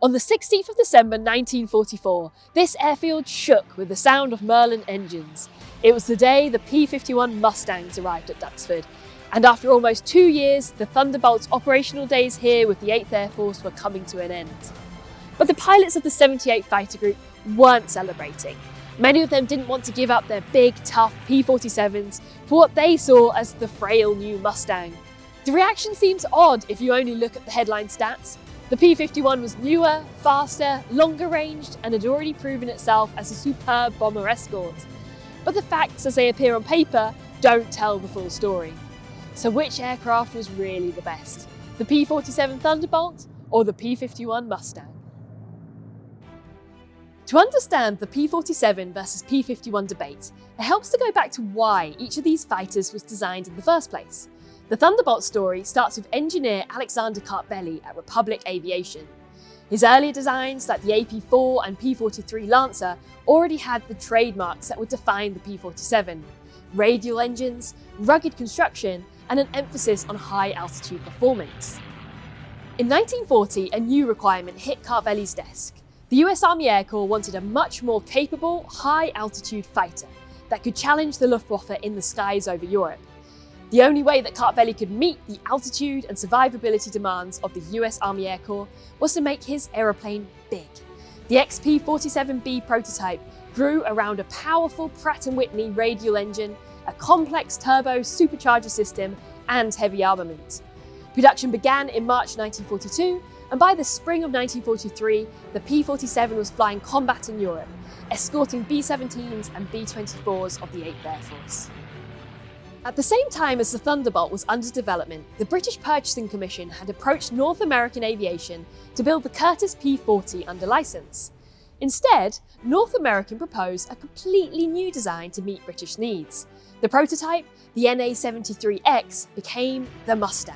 On the 16th of December 1944, this airfield shook with the sound of Merlin engines. It was the day the P-51 Mustangs arrived at Duxford, and after almost 2 years, the Thunderbolt's operational days here with the 8th Air Force were coming to an end. But the pilots of the 78 Fighter Group weren't celebrating. Many of them didn't want to give up their big, tough P-47s for what they saw as the frail new Mustang. The reaction seems odd if you only look at the headline stats. The P-51 was newer, faster, longer ranged, and had already proven itself as a superb bomber escort. But the facts as they appear on paper don't tell the full story. So which aircraft was really the best? The P-47 Thunderbolt or the P-51 Mustang? To understand the P-47 versus P-51 debate, it helps to go back to why each of these fighters was designed in the first place. The Thunderbolt story starts with engineer Alexander Kartveli at Republic Aviation. His earlier designs, like the AP-4 and P-43 Lancer, already had the trademarks that would define the P-47: radial engines, rugged construction, and an emphasis on high-altitude performance. In 1940, a new requirement hit Kartveli's desk. The US Army Air Corps wanted a much more capable, high-altitude fighter that could challenge the Luftwaffe in the skies over Europe. The only way that Kartveli could meet the altitude and survivability demands of the US Army Air Corps was to make his aeroplane big. The XP-47B prototype grew around a powerful Pratt & Whitney radial engine, a complex turbo supercharger system, and heavy armament. Production began in March 1942, and by the spring of 1943, the P-47 was flying combat in Europe, escorting B-17s and B-24s of the 8th Air Force. At the same time as the Thunderbolt was under development, the British Purchasing Commission had approached North American Aviation to build the Curtiss P-40 under license. Instead, North American proposed a completely new design to meet British needs. The prototype, the NA-73X, became the Mustang,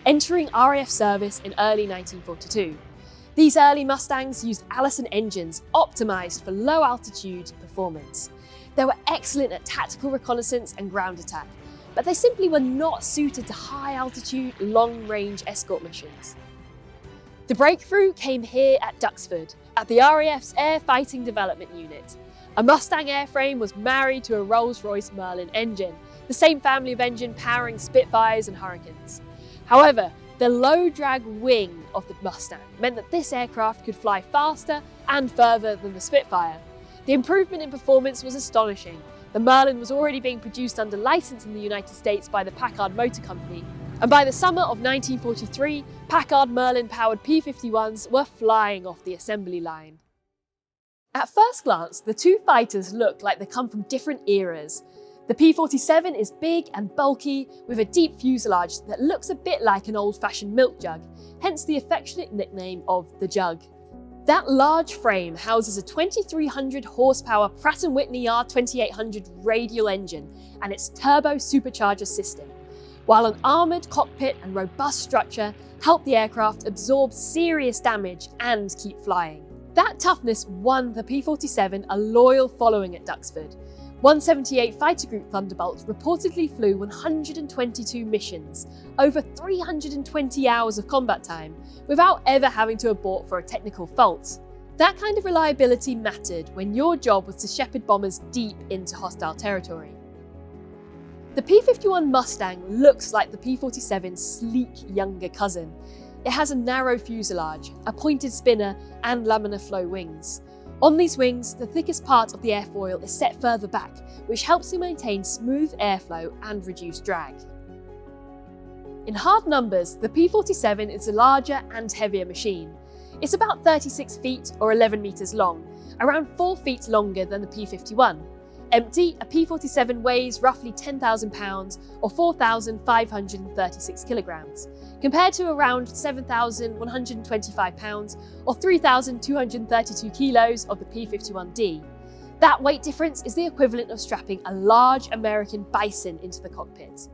entering RAF service in early 1942. These early Mustangs used Allison engines optimized for low-altitude performance. They were excellent at tactical reconnaissance and ground attack, but they simply were not suited to high-altitude, long-range escort missions. The breakthrough came here at Duxford, at the RAF's Air Fighting Development Unit. A Mustang airframe was married to a Rolls-Royce Merlin engine, the same family of engine powering Spitfires and Hurricanes. However, the low-drag wing of the Mustang meant that this aircraft could fly faster and further than the Spitfire. The improvement in performance was astonishing. The Merlin was already being produced under license in the United States by the Packard Motor Company, and by the summer of 1943, Packard Merlin-powered P-51s were flying off the assembly line. At first glance, the two fighters look like they come from different eras. The P-47 is big and bulky, with a deep fuselage that looks a bit like an old-fashioned milk jug, hence the affectionate nickname of the Jug. That large frame houses a 2,300 horsepower Pratt & Whitney R2800 radial engine and its turbo supercharger system, while an armoured cockpit and robust structure help the aircraft absorb serious damage and keep flying. That toughness won the P-47 a loyal following at Duxford. 178 Fighter Group Thunderbolts reportedly flew 122 missions, over 320 hours of combat time, without ever having to abort for a technical fault. That kind of reliability mattered when your job was to shepherd bombers deep into hostile territory. The P-51 Mustang looks like the P-47's sleek younger cousin. It has a narrow fuselage, a pointed spinner, and laminar flow wings. On these wings, the thickest part of the airfoil is set further back, which helps to maintain smooth airflow and reduce drag. In hard numbers, the P-47 is a larger and heavier machine. It's about 36 feet or 11 meters long, around 4 feet longer than the P-51. Empty, a P-47 weighs roughly 10,000 pounds or 4,536 kilograms, compared to around 7,125 pounds or 3,232 kilos of the P-51D. That weight difference is the equivalent of strapping a large American bison into the cockpit.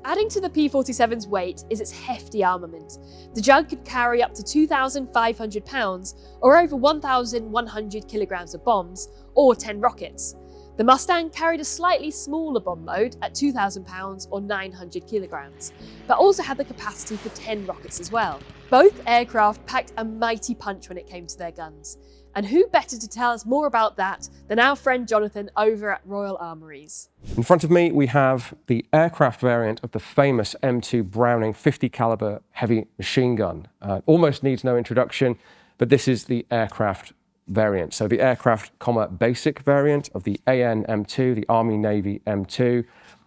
Adding to the P-47's weight is its hefty armament. The Jug could carry up to 2,500 pounds or over 1,100 kilograms of bombs, or 10 rockets. The Mustang carried a slightly smaller bomb load at 2,000 pounds or 900 kilograms, but also had the capacity for 10 rockets as well. Both aircraft packed a mighty punch when it came to their guns. And who better to tell us more about that than our friend Jonathan over at Royal Armouries? In front of me, we have the aircraft variant of the famous M2 Browning 50 caliber heavy machine gun. Almost needs no introduction, but this is the aircraft variant. So the aircraft, basic variant of the AN M2, the Army Navy M2,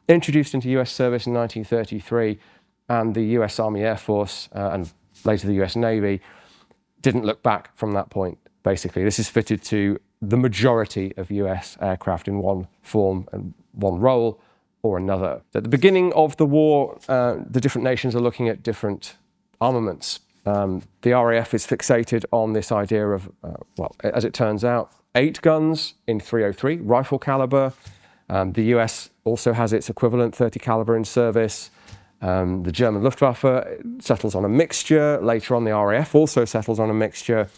introduced into US service in 1933, and the US Army Air Force and later the US Navy didn't look back from that point. Basically, this is fitted to the majority of US aircraft in one form and one role or another. At the beginning of the war, the different nations are looking at different armaments. The RAF is fixated on this idea of, well, as it turns out, 8 guns in .303 rifle caliber. The US also has its equivalent 30 caliber in service. The German Luftwaffe settles on a mixture. Later on, the RAF also settles on a mixture.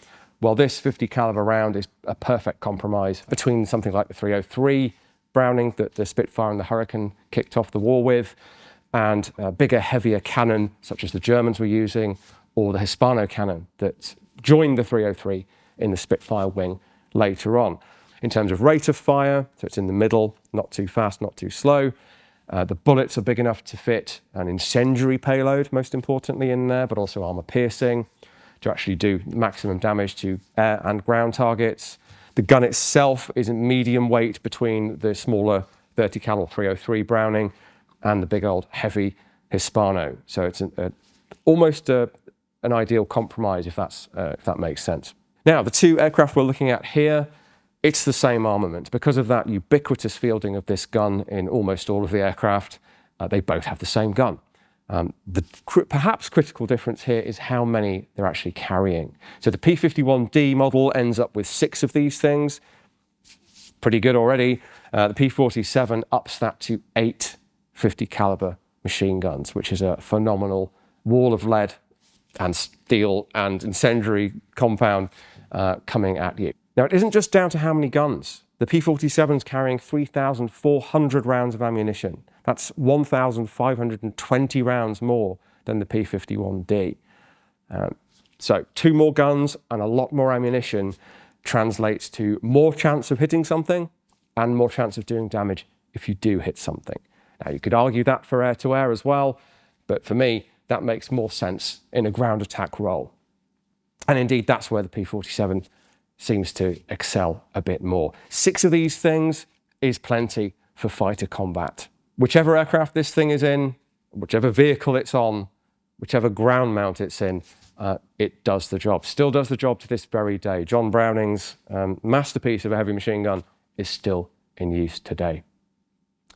Well, this 50 caliber round is a perfect compromise between something like the .303 Browning that the Spitfire and the Hurricane kicked off the war with, and bigger, heavier cannon such as the Germans were using, or the Hispano cannon that joined the .303 in the Spitfire wing later on. In terms of rate of fire, so it's in the middle, not too fast, not too slow. The bullets are big enough to fit an incendiary payload, most importantly in there, but also armor piercing, to actually do maximum damage to air and ground targets. The gun itself is medium weight between the smaller 30 cal .303 Browning and the big old heavy Hispano. So it's almost an ideal compromise, if that makes sense. Now, the two aircraft we're looking at here, it's the same armament. Because of that ubiquitous fielding of this gun in almost all of the aircraft, they both have the same gun. The perhaps critical difference here is how many they're actually carrying. So the P-51D model ends up with 6 of these things. Pretty good already. The P-47 ups that to 8 50 caliber machine guns, which is a phenomenal wall of lead and steel and incendiary compound coming at you. Now, it isn't just down to how many guns. The P-47's carrying 3,400 rounds of ammunition. That's 1,520 rounds more than the P-51D. So 2 more guns and a lot more ammunition translates to more chance of hitting something and more chance of doing damage if you do hit something. Now, you could argue that for air-to-air as well, but for me, that makes more sense in a ground attack role. And indeed, that's where the P-47 seems to excel a bit more. 6 of these things is plenty for fighter combat. Whichever aircraft this thing is in, whichever vehicle it's on, whichever ground mount it's in, it does the job. Still does the job to this very day. John Browning's masterpiece of a heavy machine gun is still in use today.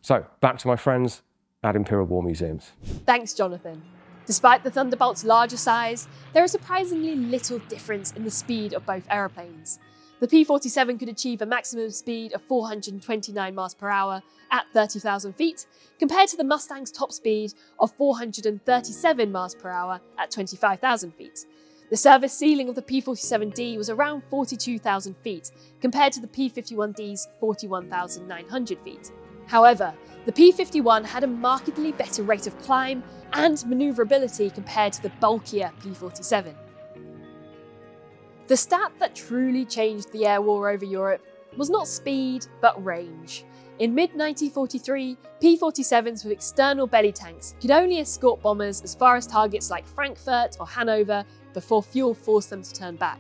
So, back to my friends at Imperial War Museums. Thanks, Jonathan. Despite the Thunderbolt's larger size, there is surprisingly little difference in the speed of both aeroplanes. The P-47 could achieve a maximum speed of 429 miles per hour at 30,000 feet, compared to the Mustang's top speed of 437 miles per hour at 25,000 feet. The service ceiling of the P-47D was around 42,000 feet, compared to the P-51D's 41,900 feet. However, the P-51 had a markedly better rate of climb and manoeuvrability compared to the bulkier P-47. The stat that truly changed the air war over Europe was not speed, but range. In mid-1943, P-47s with external belly tanks could only escort bombers as far as targets like Frankfurt or Hanover before fuel forced them to turn back.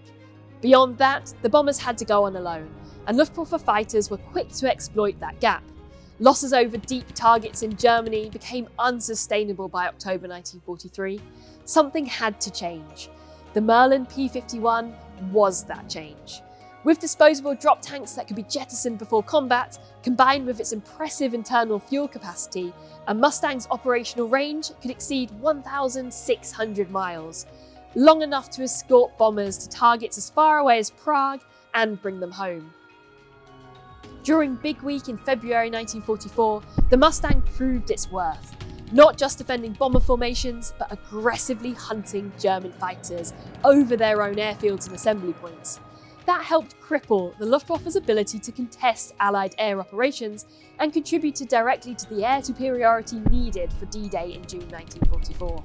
Beyond that, the bombers had to go on alone, and Luftwaffe fighters were quick to exploit that gap. Losses over deep targets in Germany became unsustainable by October 1943. Something had to change. The Merlin P-51 was that change. With disposable drop tanks that could be jettisoned before combat, combined with its impressive internal fuel capacity, a Mustang's operational range could exceed 1,600 miles, long enough to escort bombers to targets as far away as Prague and bring them home. During Big Week in February 1944, the Mustang proved its worth, not just defending bomber formations, but aggressively hunting German fighters over their own airfields and assembly points. That helped cripple the Luftwaffe's ability to contest Allied air operations and contributed directly to the air superiority needed for D-Day in June 1944.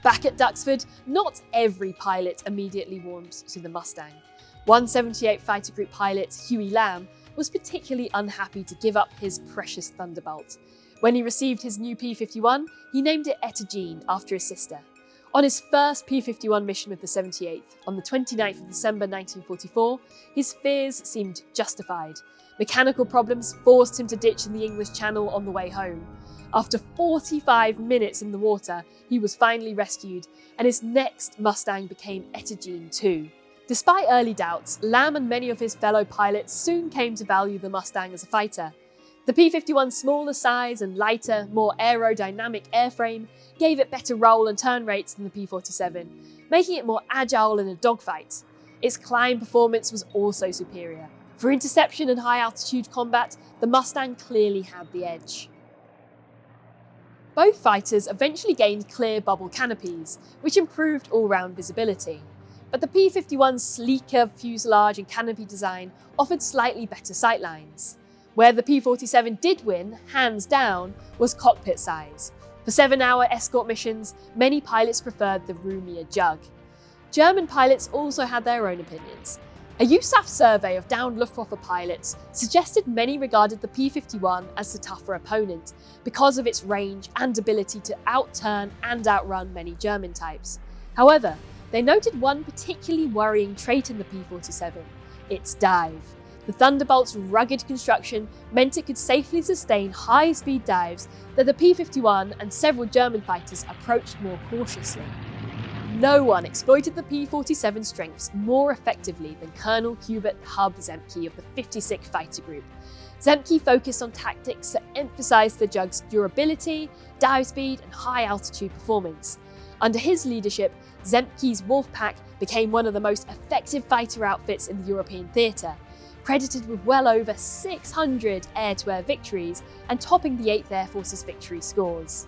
Back at Duxford, not every pilot immediately warmed to the Mustang. 178 Fighter Group pilot Huey Lamb was particularly unhappy to give up his precious Thunderbolt. When he received his new P-51, he named it Etta Jean after his sister. On his first P-51 mission with the 78th, on the 29th of December 1944, his fears seemed justified. Mechanical problems forced him to ditch in the English Channel on the way home. After 45 minutes in the water, he was finally rescued, and his next Mustang became Etta Jean II. Despite early doubts, Lamb and many of his fellow pilots soon came to value the Mustang as a fighter. The P-51's smaller size and lighter, more aerodynamic airframe gave it better roll and turn rates than the P-47, making it more agile in a dogfight. Its climb performance was also superior. For interception and high-altitude combat, the Mustang clearly had the edge. Both fighters eventually gained clear bubble canopies, which improved all-round visibility. But the P-51's sleeker fuselage and canopy design offered slightly better sightlines. Where the P-47 did win, hands down, was cockpit size. For 7-hour escort missions, many pilots preferred the roomier Jug. German pilots also had their own opinions. A USAF survey of downed Luftwaffe pilots suggested many regarded the P-51 as the tougher opponent because of its range and ability to outturn and outrun many German types. However, they noted one particularly worrying trait in the P-47, its dive. The Thunderbolt's rugged construction meant it could safely sustain high-speed dives that the P-51 and several German fighters approached more cautiously. No one exploited the P-47's strengths more effectively than Colonel Hubert Hub Zemke of the 56th Fighter Group. Zemke focused on tactics that emphasized the Jug's durability, dive speed, and high-altitude performance. Under his leadership, Zemke's Wolfpack became one of the most effective fighter outfits in the European theatre, credited with well over 600 air-to-air victories and topping the 8th Air Force's victory scores.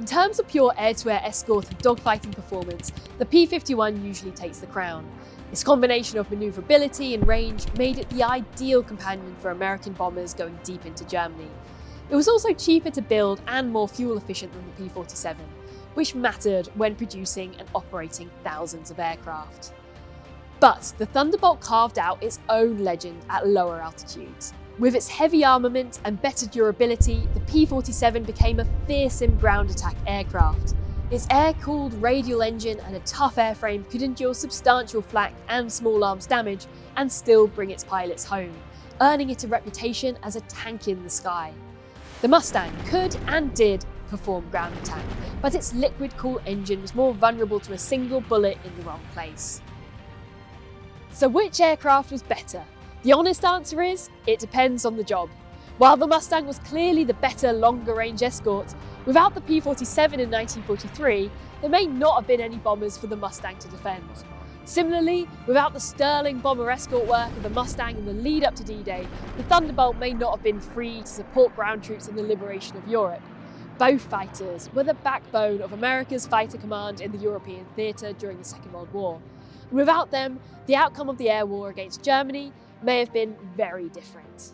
In terms of pure air-to-air escort and dogfighting performance, the P-51 usually takes the crown. Its combination of manoeuvrability and range made it the ideal companion for American bombers going deep into Germany. It was also cheaper to build and more fuel efficient than the P-47, which mattered when producing and operating thousands of aircraft. But the Thunderbolt carved out its own legend at lower altitudes. With its heavy armament and better durability, the P-47 became a fearsome ground attack aircraft. Its air-cooled radial engine and a tough airframe could endure substantial flak and small arms damage and still bring its pilots home, earning it a reputation as a tank in the sky. The Mustang could and did perform ground attack, but its liquid-cooled engine was more vulnerable to a single bullet in the wrong place. So which aircraft was better? The honest answer is, it depends on the job. While the Mustang was clearly the better, longer-range escort, without the P-47 in 1943, there may not have been any bombers for the Mustang to defend. Similarly, without the sterling bomber escort work of the Mustang in the lead-up to D-Day, the Thunderbolt may not have been free to support ground troops in the liberation of Europe. Both fighters were the backbone of America's fighter command in the European theatre during the Second World War. And without them, the outcome of the air war against Germany may have been very different.